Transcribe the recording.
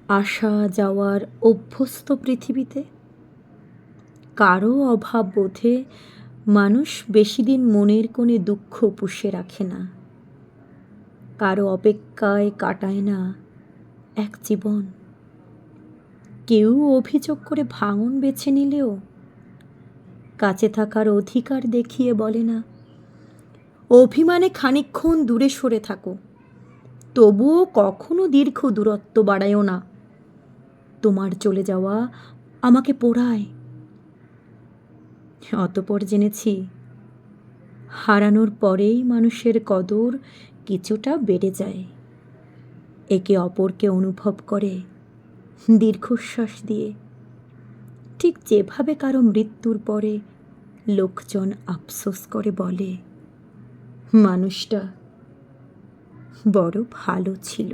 আসা যাওয়ার অভ্যস্ত পৃথিবীতে কারো অভাব বোধে মানুষ বেশিদিন মনের কোণে দুঃখ পুষে রাখে না, কারো অপেক্ষায় কাটায় না এক জীবন। কেউ অভিযোগ করে ভাঙন বেছে নিলেও কাছে থাকার অধিকার দেখিয়ে বলে না, অভিমানে খানিকক্ষণ দূরে সরে থাকো, তবুও কখনো দীর্ঘ দূরত্ব বাড়ায়ও না। তোমার চলে যাওয়া আমাকে পোড়ায়। অতঃপর জেনেছি, হারানোর পরেই মানুষের কদর কিছুটা বেড়ে যায়। একে অপরকে অনুভব করে দীর্ঘশ্বাস দিয়ে, ঠিক যেভাবে কারো মৃত্যুর পরে লোকজন আফসোস করে বলে, মানুষটা বড় ভালো ছিল।